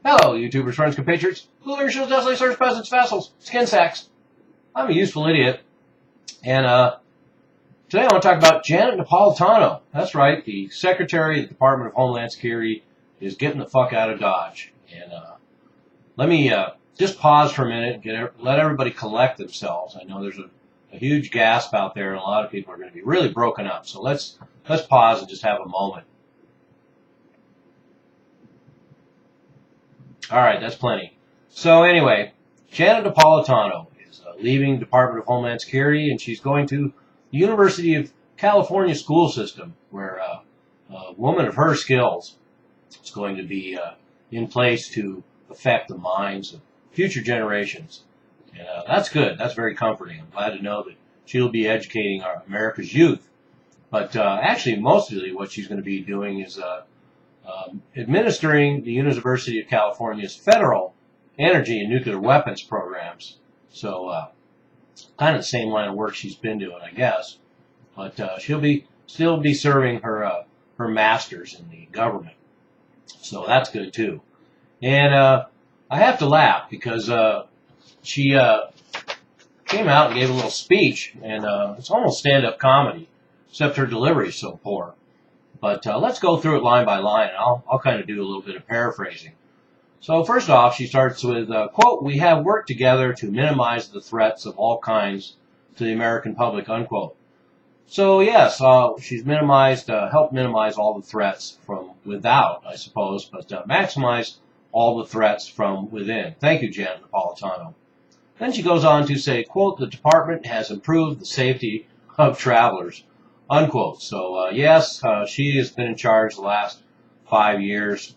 Hello, YouTubers, friends, compatriots, who are your desolate servants, peasants, vassals, skin sacks. I'm a useful idiot, and today I want to talk about Janet Napolitano. That's right, the Secretary of the Department of Homeland Security is getting the fuck out of Dodge. And let me just pause for a minute and let everybody collect themselves. I know there's a huge gasp out there, and a lot of people are going to be really broken up. So let's pause and just have a moment. All right, that's plenty. So anyway, Janet Napolitano is leaving the Department of Homeland Security, and she's going to the University of California school system, where a woman of her skills is going to be in place to affect the minds of future generations. And that's good. That's very comforting. I'm glad to know that she'll be educating America's youth. But actually, mostly what she's going to be doing is administering the University of California's federal energy and nuclear weapons programs. So kind of the same line of work she's been doing, I guess. But she'll still be serving her masters in the government. So that's good too. And I have to laugh because she came out and gave a little speech, and it's almost stand-up comedy, except her delivery is so poor. But let's go through it line by line, and I'll kind of do a little bit of paraphrasing. So first off, she starts with, quote, "We have worked together to minimize the threats of all kinds to the American public," unquote. So yes, she's helped minimize all the threats from without, I suppose, but maximize all the threats from within. Thank you, Janet Napolitano. Then she goes on to say, quote, "The department has improved the safety of travelers," unquote. So yes, she has been in charge the last 5 years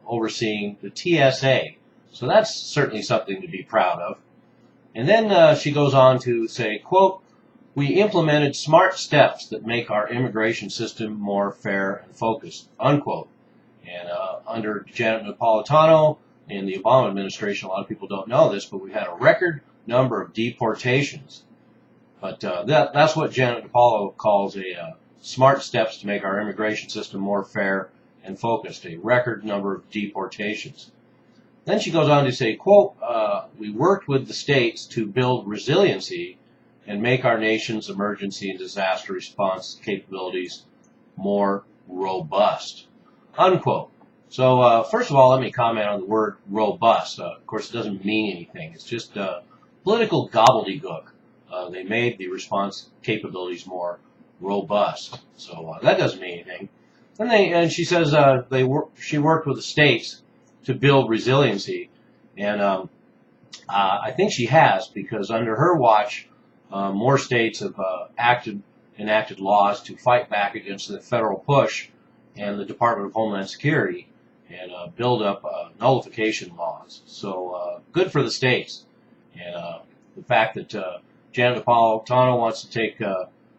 overseeing the TSA. So that's certainly something to be proud of. And then she goes on to say, quote, "We implemented smart steps that make our immigration system more fair and focused," unquote. And under Janet Napolitano in the Obama administration, a lot of people don't know this, but we've had a record number of deportations. But that's what Janet Napolitano calls smart steps to make our immigration system more fair and focused, a record number of deportations. Then she goes on to say, quote, "We worked with the states to build resiliency and make our nation's emergency and disaster response capabilities more robust," unquote. So first of all, let me comment on the word robust. Of course, it doesn't mean anything. It's just political gobbledygook. They made the response capabilities more robust. So that doesn't mean anything. And she says she worked with the states to build resiliency, and I think she has, because under her watch, more states have enacted laws to fight back against the federal push and the Department of Homeland Security and build up nullification laws. So good for the states. And the fact that Janet Napolitano wants to take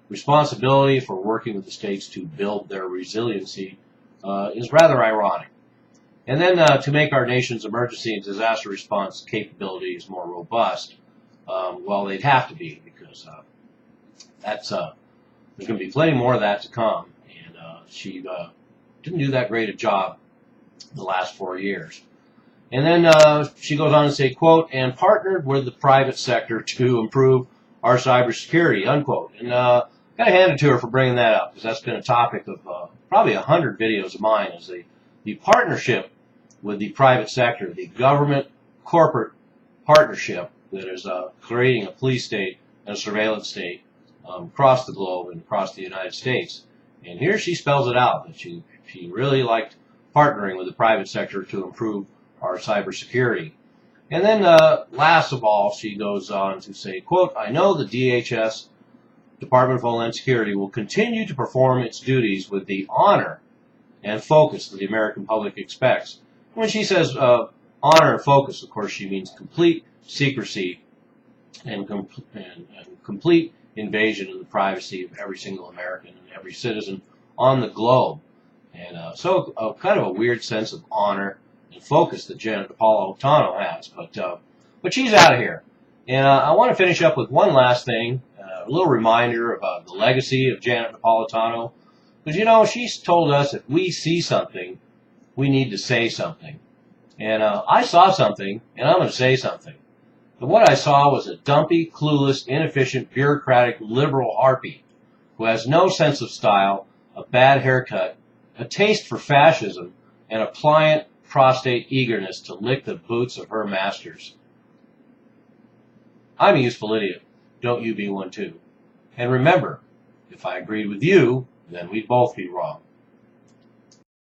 responsibility for working with the states to build their resiliency is rather ironic. And then to make our nation's emergency and disaster response capabilities more robust, well, they'd have to be, because there's going to be plenty more of that to come. And she didn't do that great a job the last 4 years. And then she goes on to say, quote, "and partnered with the private sector to improve our cybersecurity," unquote. And got to hand it to her for bringing that up, because that's been a topic of probably 100 videos of mine, is the partnership with the private sector, the government-corporate partnership that is creating a police state and a surveillance state across the globe and across the United States. And here she spells it out, that she really liked partnering with the private sector to improve our cybersecurity. And then last of all, she goes on to say, quote, "I know the DHS, Department of Homeland Security, will continue to perform its duties with the honor and focus that the American public expects." When she says honor and focus, of course, she means complete secrecy and complete invasion of the privacy of every single American and every citizen on the globe. And so kind of a weird sense of honor and focus that Janet Napolitano has. But she's out of here. And I want to finish up with one last thing, a little reminder about the legacy of Janet Napolitano. Because, she's told us if we see something, we need to say something. And I saw something, and I'm going to say something. But what I saw was a dumpy, clueless, inefficient, bureaucratic, liberal harpy who has no sense of style, a bad haircut, a taste for fascism, and a pliant prostate eagerness to lick the boots of her masters. I'm a useful idiot. Don't you be one too. And remember, if I agreed with you, then we'd both be wrong.